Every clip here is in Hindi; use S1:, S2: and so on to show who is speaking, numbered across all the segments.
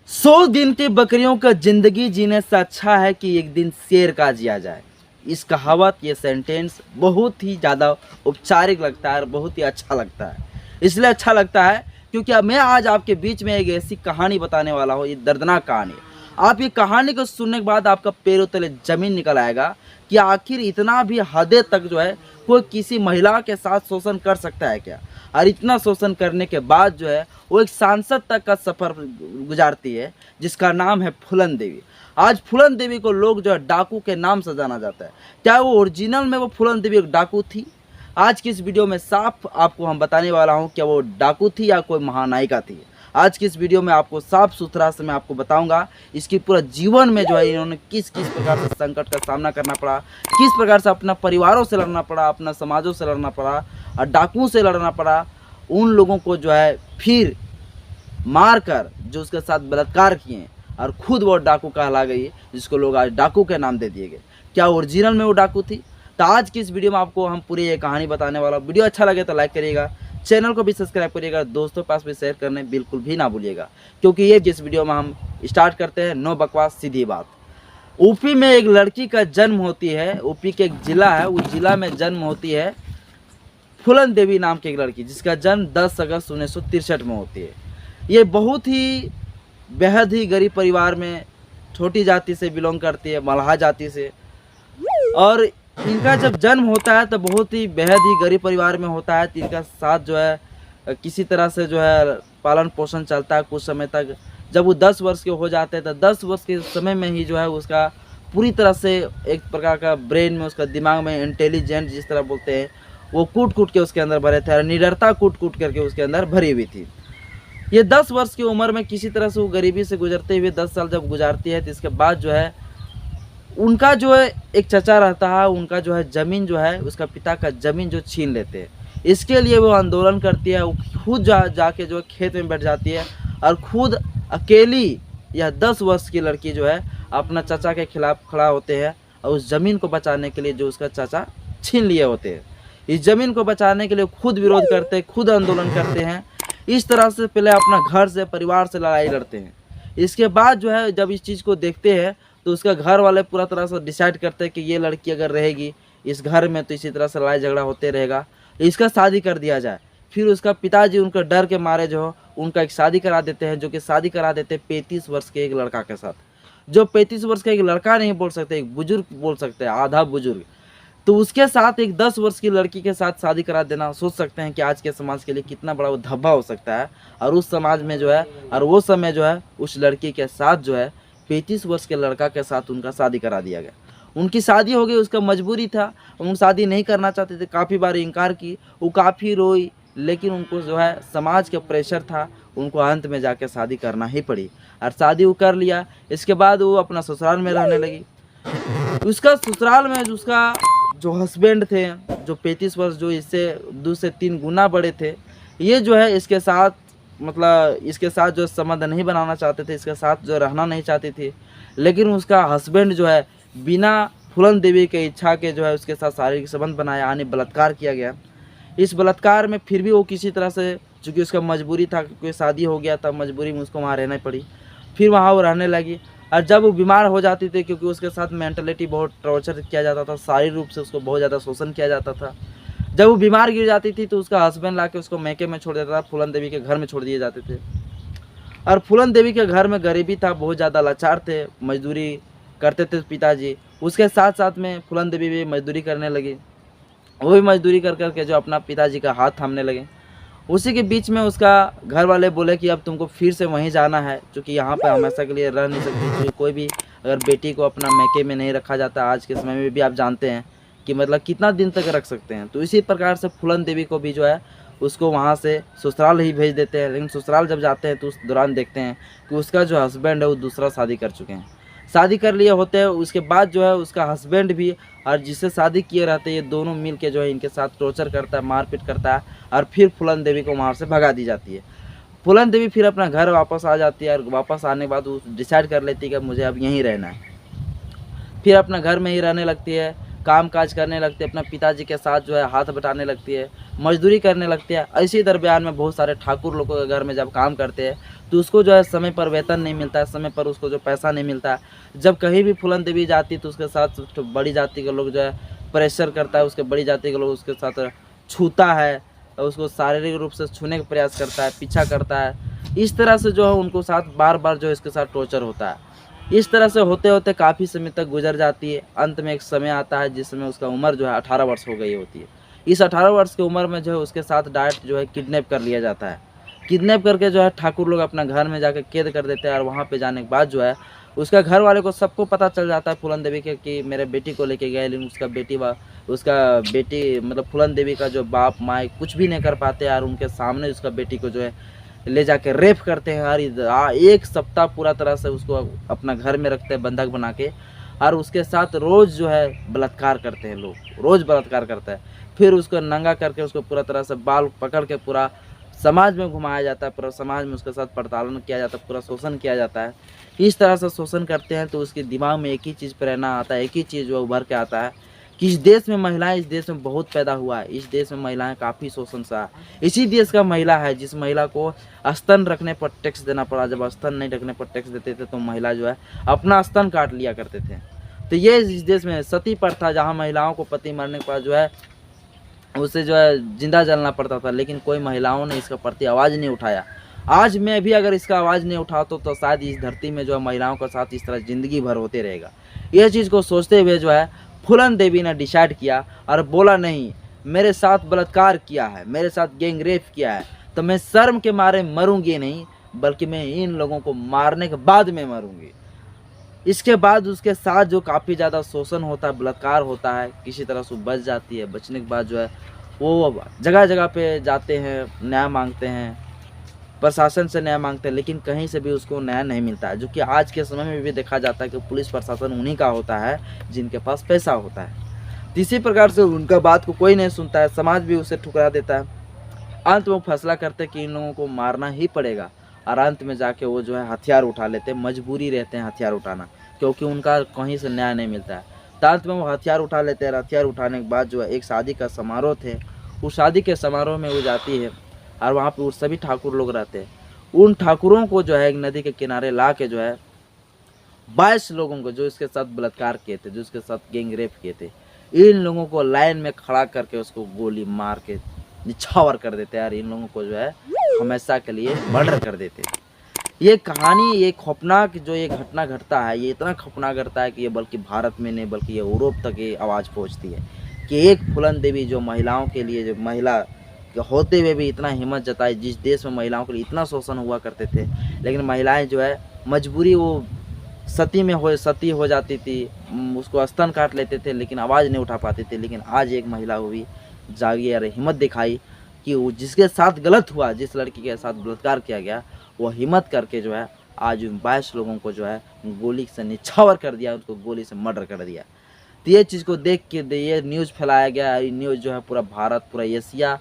S1: 100 गिनती बकरियों का जिंदगी जीने से अच्छा है कि एक दिन शेर का जिया जाए। इस कहावत, ये सेंटेंस बहुत ही ज़्यादा औपचारिक लगता है और बहुत ही अच्छा लगता है। इसलिए अच्छा लगता है क्योंकि अब मैं आज आपके बीच में एक ऐसी कहानी बताने वाला हूँ। ये दर्दनाक कहानी। आप ये कहानी को सुनने के बाद आपका पैरों तले जमीन निकल आएगा कि आखिर इतना भी हद तक जो है कोई किसी महिला के साथ शोषण कर सकता है क्या। और इतना शोषण करने के बाद जो है वो एक सांसद तक का सफ़र गुजारती है जिसका नाम है फूलन देवी। आज फूलन देवी को लोग जो है डाकू के नाम से जाना जाता है। क्या वो ओरिजिनल में वो फूलन देवी एक डाकू थी? आज की इस वीडियो में साफ आपको हम बताने वाला हूँ क्या वो डाकू थी या कोई महानायिका थी। आज की इस वीडियो में आपको साफ सुथरा से मैं आपको बताऊंगा इसकी पूरा जीवन में जो है इन्होंने किस किस प्रकार से संकट का सामना करना पड़ा, किस प्रकार से अपना परिवारों से लड़ना पड़ा, अपना समाजों से लड़ना पड़ा और डाकुओं से लड़ना पड़ा। उन लोगों को जो है फिर मार कर जो उसके साथ बलात्कार किए और खुद वो डाकू कहला गई, जिसको लोग आज डाकू के नाम दे दिए गए। क्या ओरिजिनल में वो डाकू थी? तो आज की इस वीडियो में आपको हम पूरी ये कहानी बताने वाला। वीडियो अच्छा लगे तो लाइक करिएगा, चैनल को भी सब्सक्राइब करिएगा, दोस्तों के पास भी शेयर करने बिल्कुल भी ना भूलिएगा। क्योंकि ये जिस वीडियो में हम स्टार्ट करते हैं, नो बकवास सीधी बात। यूपी में एक लड़की का जन्म होती है। यूपी के एक जिला है, उस जिला में जन्म होती है फूलन देवी नाम की एक लड़की, जिसका जन्म 10 अगस्त 1963 में होती है। ये बहुत ही बेहद ही गरीब परिवार में छोटी जाति से बिलोंग करती है, मल्हा जाति से। और इनका जब जन्म होता है तो बहुत ही बेहद ही गरीब परिवार में होता है। तो इनका साथ जो है किसी तरह से जो है पालन पोषण चलता है कुछ समय तक। जब वो 10 वर्ष के हो जाते हैं तो 10 वर्ष के समय में ही जो है उसका पूरी तरह से एक प्रकार का ब्रेन में, उसका दिमाग में इंटेलिजेंट जिस तरह बोलते हैं, वो कूट कूट के उसके अंदर भरे थे और निडरता कूट कूट करके उसके अंदर भरी हुई थी। ये 10 वर्ष की उम्र में किसी तरह से वो गरीबी से गुजरते हुए 10 साल जब गुजारती है तो इसके बाद जो है उनका जो है एक चचा रहता है, उनका जो है ज़मीन जो है उसका पिता का ज़मीन जो छीन लेते हैं। इसके लिए वो आंदोलन करती है। वो खुद जाके जो है खेत में बैठ जाती है और खुद अकेली यह 10 वर्ष की लड़की जो है अपना चचा के खिलाफ खड़ा होते हैं और उस ज़मीन को बचाने के लिए जो उसका चचा छीन लिए होते हैं, इस ज़मीन को बचाने के लिए खुद विरोध करते हैं, खुद आंदोलन करते हैं। इस तरह से पहले अपना घर से, परिवार से लड़ाई लड़ते हैं। इसके बाद जो है जब इस चीज़ को देखते हैं तो उसका घर वाले पूरा तरह से डिसाइड करते हैं कि ये लड़की अगर रहेगी इस घर में तो इसी तरह से लड़ाई झगड़ा होते रहेगा, इसका शादी कर दिया जाए। फिर उसका पिताजी उनका डर के मारे जो उनका एक शादी करा देते हैं, जो कि शादी करा देते हैं 35 वर्ष के एक लड़का के साथ। जो 35 वर्ष का एक लड़का नहीं बोल सकते, एक बुजुर्ग बोल सकते हैं, आधा बुजुर्ग। तो उसके साथ एक 10 वर्ष की लड़की के साथ शादी करा देना, सोच सकते हैं कि आज के समाज के लिए कितना बड़ा वो धब्बा हो सकता है। और उस समाज में जो है और वो समय जो है उस लड़की के साथ जो है 35 वर्ष के लड़का के साथ उनका शादी करा दिया गया। उनकी शादी हो गई, उसका मजबूरी था, उन शादी नहीं करना चाहते थे, काफ़ी बार इनकार की, वो काफ़ी रोई, लेकिन उनको जो है समाज का प्रेशर था, उनको अंत में जाकर शादी करना ही पड़ी और शादी वो कर लिया। इसके बाद वो अपना ससुराल में रहने लगी। उसका ससुराल में उसका जो हस्बैंड थे, जो 35 वर्ष, जो इससे 2 से 3 गुना बड़े थे, ये जो है इसके साथ इसके साथ जो संबंध नहीं बनाना चाहते थे, इसके साथ जो रहना नहीं चाहती थी। लेकिन उसका हस्बैंड जो है बिना फूलन देवी के इच्छा के जो है उसके साथ शारीरिक संबंध बनाया, यानी बलात्कार किया गया। इस बलात्कार में फिर भी वो किसी तरह से, चूँकि उसका मजबूरी था, क्योंकि शादी हो गया था, मजबूरी में उसको वहाँ रहना पड़ी। फिर वहाँ वो रहने लगी और जब वो बीमार हो जाती थी, क्योंकि उसके साथ मेंटलिटी बहुत टॉर्चर किया जाता था, शारीरिक रूप से उसको बहुत ज़्यादा शोषण किया जाता था। जब वो बीमार गिर जाती थी तो उसका हस्बैंड लाके उसको मैके में छोड़ देता था, फूलन देवी के घर में छोड़ दिए जाते थे। और फूलन देवी के घर में गरीबी था, बहुत ज़्यादा लाचार थे, मजदूरी करते थे पिताजी। उसके साथ साथ में फूलन देवी भी मजदूरी करने लगी। वो भी मजदूरी कर करके जो अपना पिताजी का हाथ थामने लगे। उसी के बीच में उसका घर वाले बोले कि अब तुमको फिर से वहीं जाना है, क्योंकि यहाँ पर हमेशा के लिए रह नहीं सकती। क्योंकि कोई भी अगर बेटी को अपना मैके में नहीं रखा जाता, आज के समय में भी आप जानते हैं कि मतलब कितना दिन तक रख सकते हैं। तो इसी प्रकार से फूलन देवी को भी जो है उसको वहाँ से ससुराल ही भेज देते हैं। लेकिन ससुराल जब जाते हैं तो उस दौरान देखते हैं कि उसका जो हस्बैंड है वो दूसरा शादी कर चुके हैं, शादी कर लिए होते हैं। उसके बाद जो है उसका हस्बैंड भी और जिससे शादी किए रहते हैं, ये दोनों मिल के जो है इनके साथ टॉर्चर करता है, मारपीट करता है और फिर फूलन देवी को वहाँ से भगा दी जाती है। फूलन देवी फिर अपना घर वापस आ जाती है और वापस आने के बाद वो डिसाइड कर लेती है कि मुझे अब यहीं रहना है। फिर अपना घर में ही रहने लगती है। काम काज करने लगती है, अपना पिताजी के साथ जो है हाथ बटाने लगती है, मजदूरी करने लगती है। इसी दरमियान में बहुत सारे ठाकुर लोगों के घर में जब काम करते हैं तो उसको जो है समय पर वेतन नहीं मिलता है, समय पर उसको जो पैसा नहीं मिलता है। जब कहीं भी फूलन देवी जाती तो उसके साथ तो बड़ी जाति के लोग जो है प्रेशर करता है, उसके बड़ी जाति के लोग उसके साथ छूता है, उसको शारीरिक रूप से छूने का प्रयास करता है, पीछा करता है। इस तरह से जो है उनको साथ बार बार जो है इसके साथ टॉर्चर होता है। इस तरह से होते होते काफ़ी समय तक गुजर जाती है। अंत में एक समय आता है जिसमें उसका उम्र जो है 18 वर्ष हो गई होती है। इस 18 वर्ष की उम्र में जो है उसके साथ डायरेक्ट जो है किडनैप कर लिया जाता है। किडनैप करके जो है ठाकुर लोग अपना घर में जाकर कैद कर देते हैं और वहाँ पे जाने के बाद जो है उसका घर वाले को सबको पता चल जाता है फूलन देवी के कि मेरे बेटी को लेके गए, लेकिन उसका बेटी मतलब फूलन देवी का जो बाप माँ कुछ भी नहीं कर पाते और उनके सामने उसका बेटी को जो है ले जाके रेप करते हैं और एक सप्ताह पूरा तरह से उसको अपना घर में रखते हैं बंधक बना के, और उसके साथ रोज़ जो है बलात्कार करते हैं लोग, रोज़ बलात्कार करता है। फिर उसको नंगा करके उसको पूरा तरह से बाल पकड़ के पूरा समाज में घुमाया जाता है, पूरा समाज में उसके साथ प्रताड़न किया जाता है, पूरा शोषण किया जाता है। इस तरह से शोषण करते हैं तो उसके दिमाग में एक ही चीज़ प्रेरणा आता है, एक ही चीज़ जो उभर के आता है कि इस देश में महिलाएं इस देश में बहुत पैदा हुआ है, इस देश में महिलाएं काफ़ी शोषण सहा। इसी देश का महिला है जिस महिला को स्तन रखने पर टैक्स देना पड़ा। जब स्तन नहीं रखने पर टैक्स देते थे तो महिला जो है अपना स्तन काट लिया करते थे। तो ये इस देश में सती प्रथा, जहाँ महिलाओं को पति मरने के बाद जो है उसे जो है जिंदा जलना पड़ता था, लेकिन कोई महिलाओं ने इसका प्रति आवाज़ नहीं उठाया। आज मैं भी अगर इसका आवाज़ नहीं उठाता तो शायद इस धरती में जो है महिलाओं के साथ इस तरह ज़िंदगी भर होते रहेगा। यह चीज़ को सोचते हुए जो है फूलन देवी ने डिसाइड किया और बोला नहीं, मेरे साथ बलात्कार किया है, मेरे साथ गैंग रेप किया है, तो मैं शर्म के मारे मरूंगी नहीं, बल्कि मैं इन लोगों को मारने के बाद में मरूंगी। इसके बाद उसके साथ जो काफ़ी ज़्यादा शोषण होता है, बलात्कार होता है, किसी तरह से बच जाती है। बचने के बाद जो है वो जगह जगह पे जाते हैं, न्याय मांगते हैं, प्रशासन से न्याय मांगते हैं, लेकिन कहीं से भी उसको न्याय नहीं मिलता है। जो कि आज के समय में भी देखा जाता है कि पुलिस प्रशासन उन्हीं का होता है जिनके पास पैसा होता है। तो इसी प्रकार से उनका बात को कोई नहीं सुनता है, समाज भी उसे ठुकरा देता है। अंत में वो फैसला करते हैं कि इन लोगों को मारना ही पड़ेगा, और अंत में जाके वो जो है हथियार उठा लेते हैं। मजबूरी रहते हैं हथियार उठाना, क्योंकि उनका कहीं से न्याय नहीं मिलता है। तो अंत में वो हथियार उठा लेते हैं। हथियार उठाने के बाद जो है एक शादी का समारोह थे, उस शादी के समारोह में वो जाती है और वहाँ पे वो सभी ठाकुर लोग रहते हैं। उन ठाकुरों को जो है एक नदी के किनारे ला के जो है 22 लोगों को जो इसके साथ बलात्कार किए थे, जो इसके साथ गैंग रेप किए थे, इन लोगों को लाइन में खड़ा करके उसको गोली मार के निछावर कर देते हैं और इन लोगों को जो है हमेशा के लिए मर्डर कर देते हैं। ये कहानी, ये खौफनाक जो ये घटना घटता है, ये इतना खौफनाक घटता है कि ये बल्कि भारत में नहीं बल्कि ये यूरोप तक ये आवाज़ पहुँचती है कि एक फूलन देवी जो महिलाओं के लिए, जो महिला होते हुए भी इतना हिम्मत जताई, जिस देश में महिलाओं के लिए इतना शोषण हुआ करते थे, लेकिन महिलाएं जो है मजबूरी वो सती हो जाती थी, उसको स्तन काट लेते थे, लेकिन आवाज़ नहीं उठा पाते थे। लेकिन आज एक महिला हुई जागी और हिम्मत दिखाई कि वो जिसके साथ गलत हुआ, जिस लड़की के साथ बलात्कार किया गया, वो हिम्मत करके जो है आज 22 लोगों को जो है गोली से निछावर कर दिया, उनको गोली से मर्डर कर दिया। तो ये चीज़ को देख के ये न्यूज़ फैलाया गया। ये न्यूज़ जो है पूरा भारत, पूरा एशिया,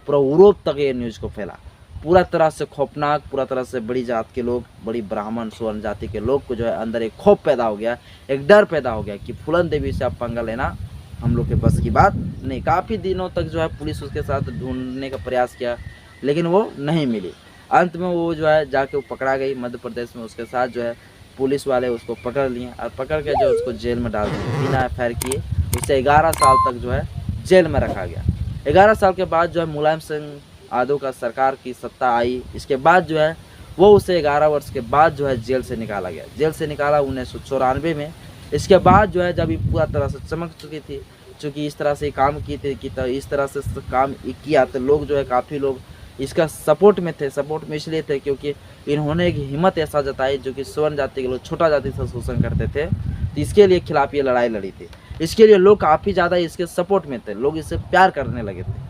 S1: पूरा यूरोप तक ये न्यूज़ को फैला। पूरा तरह से खौफनाक, पूरा तरह से बड़ी जात के लोग, बड़ी ब्राह्मण स्वर्ण जाति के लोग को जो है अंदर एक खौफ पैदा हो गया, एक डर पैदा हो गया कि फूलन देवी से आप पंगा लेना हम लोग के बस की बात नहीं। काफ़ी दिनों तक जो है पुलिस उसके साथ ढूंढने का प्रयास किया, लेकिन वो नहीं मिली। अंत में वो जो है जाके वो पकड़ा गई मध्य प्रदेश में। उसके साथ जो है पुलिस वाले उसको पकड़ लिए और पकड़ के जो उसको जेल में डाल दिए बिना एफ किए। उसे 11 साल तक जो है जेल में रखा गया। 11 साल के बाद जो है मुलायम सिंह यादव का सरकार की सत्ता आई। इसके बाद जो है वो उसे 11 वर्ष के बाद जो है जेल से निकाला गया। जेल से निकाला 1994 में। इसके बाद जो है जब ये पूरा तरह से चमक चुकी थी, चूँकि इस तरह से काम की थी कि तो इस तरह से काम किया, तो लोग जो है काफ़ी लोग इसका सपोर्ट में थे। सपोर्ट में इसलिए थे क्योंकि इन्होंने एक हिम्मत ऐसा जताई जो कि स्वर्ण जाति के लोग, छोटा जाति से शोषण करते थे, तो इसके लिए खिलाफ ये लड़ाई लड़ी थी। इसके लिए लोग काफ़ी ज़्यादा इसके सपोर्ट में थे, लोग इससे प्यार करने लगे थे।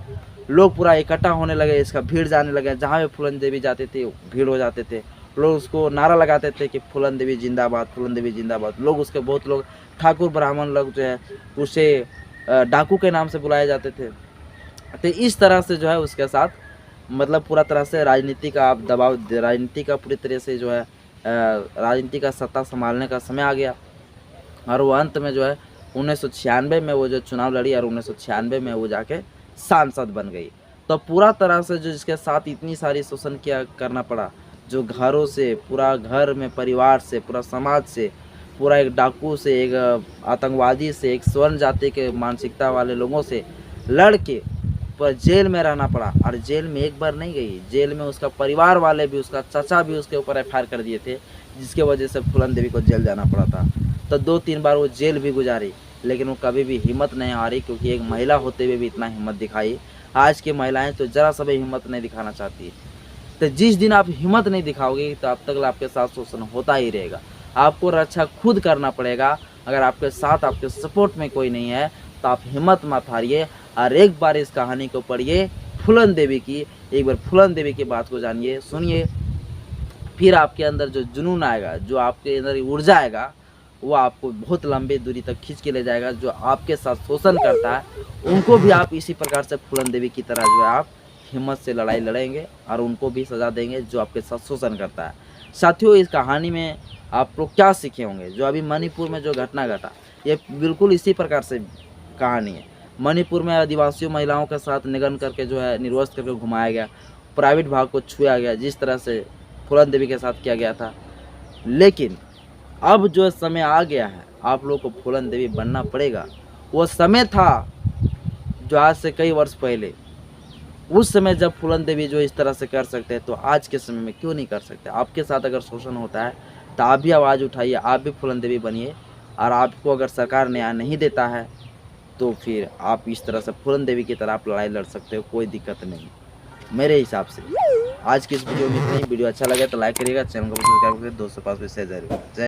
S1: लोग पूरा इकट्ठा होने लगे, इसका भीड़ जाने लगे। जहाँ भी फूलन देवी जाते थे भीड़ हो जाते थे। लोग उसको नारा लगाते थे कि फूलन देवी जिंदाबाद, फूलन देवी जिंदाबाद। लोग उसके बहुत लोग ठाकुर ब्राह्मण लोग जो है उसे डाकू के नाम से बुलाए जाते थे। तो इस तरह से जो है उसके साथ मतलब पूरा तरह से राजनीति का दबाव, राजनीति का पूरी तरह से जो है राजनीति का सत्ता संभालने का समय आ गया। और वो अंत में जो है 1996 में वो जो चुनाव लड़ी और 1996 में वो जाके सांसद बन गई। तो पूरा तरह से जो जिसके साथ इतनी सारी शोषण किया करना पड़ा, जो घरों से, पूरा घर में परिवार से, पूरा समाज से, पूरा एक डाकू से, एक आतंकवादी से, एक स्वर्ण जाति के मानसिकता वाले लोगों से लड़ के पर जेल में रहना पड़ा। और जेल में एक बार नहीं गई, जेल में उसका परिवार वाले भी, उसका चाचा भी उसके ऊपर एफआईआर कर दिए थे, जिसके वजह से फूलन देवी को जेल जाना पड़ा था। तो 2-3 बार वो जेल भी गुजारी, लेकिन वो कभी भी हिम्मत नहीं हारी, क्योंकि एक महिला होते हुए भी इतना हिम्मत दिखाई। आज की महिलाएं तो ज़रा सा भी हिम्मत नहीं दिखाना चाहती। तो जिस दिन आप हिम्मत नहीं दिखाओगे तो अब तक आपके साथ शोषण होता ही रहेगा। आपको रक्षा खुद करना पड़ेगा। अगर आपके साथ, आपके सपोर्ट में कोई नहीं है तो आप हिम्मत मत हारिए और एक बार इस कहानी को पढ़िए फूलन देवी की, एक बार फूलन देवी की बात को जानिए, सुनिए, फिर आपके अंदर जो जुनून आएगा, जो आपके अंदर ऊर्जा आएगा, वो आपको बहुत लंबी दूरी तक खींच के ले जाएगा। जो आपके साथ शोषण करता है उनको भी आप इसी प्रकार से फूलन देवी की तरह जो है आप हिम्मत से लड़ाई लड़ेंगे और उनको भी सज़ा देंगे जो आपके साथ शोषण करता है। साथियों, इस कहानी में आप लोग क्या सीखे होंगे? जो अभी मणिपुर में जो घटना घटा, ये बिल्कुल इसी प्रकार से कहानी है। मणिपुर में आदिवासी महिलाओं के साथ निगन करके जो है निर्वस्त्र करके घुमाया गया, प्राइवेट भाग को छुआ गया, जिस तरह से फूलन देवी के साथ किया गया था। लेकिन अब जो समय आ गया है, आप लोग को फूलन देवी बनना पड़ेगा। वो समय था जो आज से कई वर्ष पहले, उस समय जब फूलन देवी जो इस तरह से कर सकते हैं, तो आज के समय में क्यों नहीं कर सकते? आपके साथ अगर शोषण होता है तो आप भी आवाज़ उठाइए, आप भी फूलन देवी बनिए। और आपको अगर सरकार न्याय नहीं देता है तो फिर आप इस तरह से फूलन देवी की तरह आप लड़ाई लड़ सकते हो, कोई दिक्कत नहीं मेरे हिसाब से। आज की इस वीडियो में इतनी। वीडियो अच्छा लगे तो लाइक करिएगा, चैनल को सब्सक्राइब करिए, दोस्तों के पास भी शेयर जरूर। जय